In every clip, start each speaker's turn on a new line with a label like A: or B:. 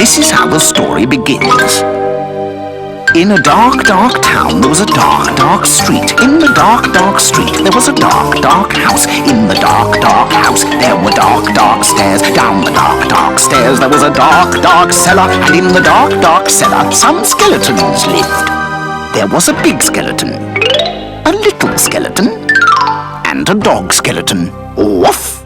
A: This is how the story begins. In a dark, dark town, there was a dark, dark street. In the dark, dark street, there was a dark, dark house. In the dark, dark house, there were dark, dark stairs. Down the dark, dark stairs, there was a dark, dark cellar. And in the dark, dark cellar, some skeletons lived. There was a big skeleton, a little skeleton, and a dog skeleton. Woof!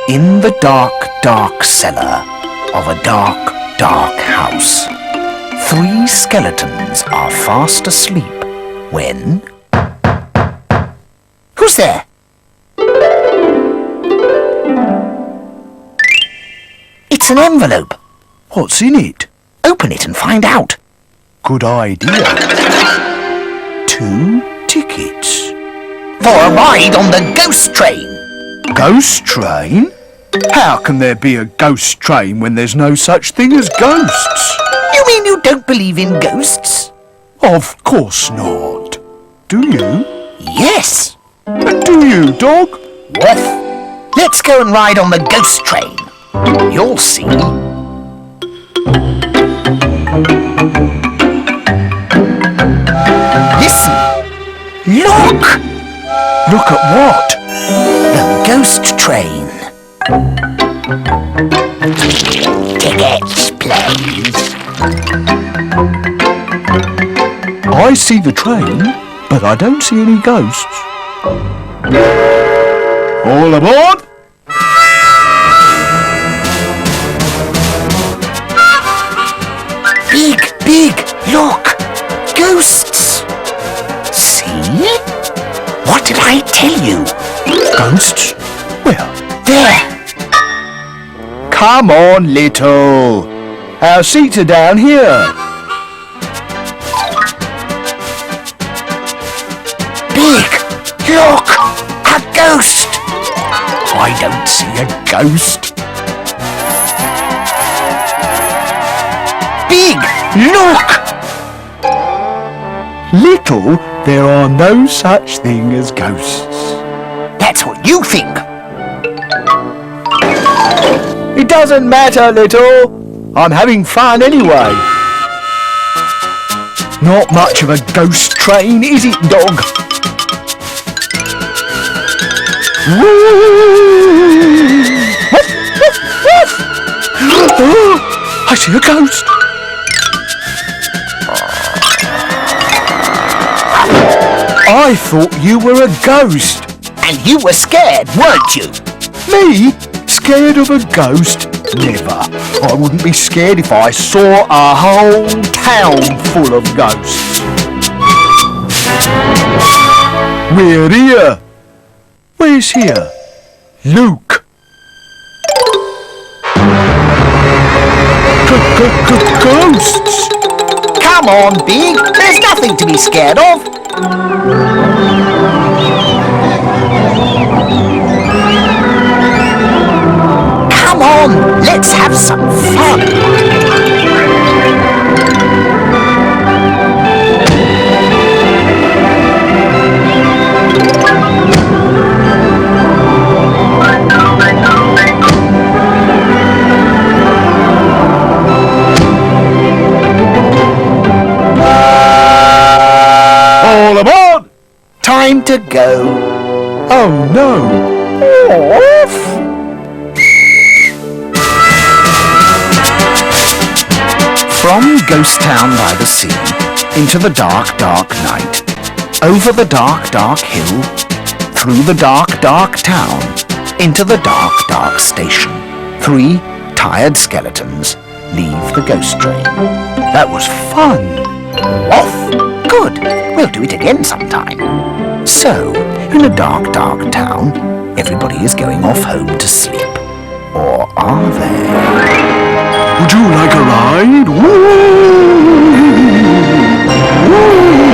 A: In the dark, dark cellar of a dark, dark house, 3 skeletons are fast asleep when... Who's there? It's an envelope.
B: What's in it?
A: Open it and find out.
B: Good idea. 2 tickets.
A: For a ride on the ghost train.
B: Ghost train? How can there be a ghost train when there's no such thing as ghosts?
A: You mean you don't believe in ghosts?
B: Of course not. Do you?
A: Yes.
B: And do you, dog?
A: Woof. Let's go and ride on the ghost train. You'll see. Listen. Look.
B: Look at what?
A: The ghost train. Tickets, please.
B: I see the train, but I don't see any ghosts. All aboard!
A: Big, look! Ghosts! See? What did I tell you?
B: Ghosts? Where?
A: There!
B: Come on, little. Our seats are down here.
A: Big! Look! A ghost!
B: I don't see a ghost.
A: Big! Look!
B: Little, there are no such thing as ghosts.
A: That's what you think.
B: It doesn't matter, little. I'm having fun anyway. Not much of a ghost train, is it, dog? Oh, I see a ghost. I thought you were a ghost.
A: And you were scared, weren't you?
B: Me? Scared of a ghost? Never. I wouldn't be scared if I saw a whole town full of ghosts. We're here. Where's here? Luke. Ghosts!
A: Come on, Big. There's nothing to be scared of. Come on, let's have some fun.
B: All aboard!
A: Time to go.
B: Oh no! Off!
A: From Ghost Town by the sea, into the dark, dark night, over the dark, dark hill, through the dark, dark town, into the dark, dark station. 3 tired skeletons leave the ghost train.
B: That was fun!
A: Off! Good! We'll do it again sometime. So, in a dark, dark town, everybody is going off home to sleep. Or are they?
B: Would you like a ride? Woo! Woo!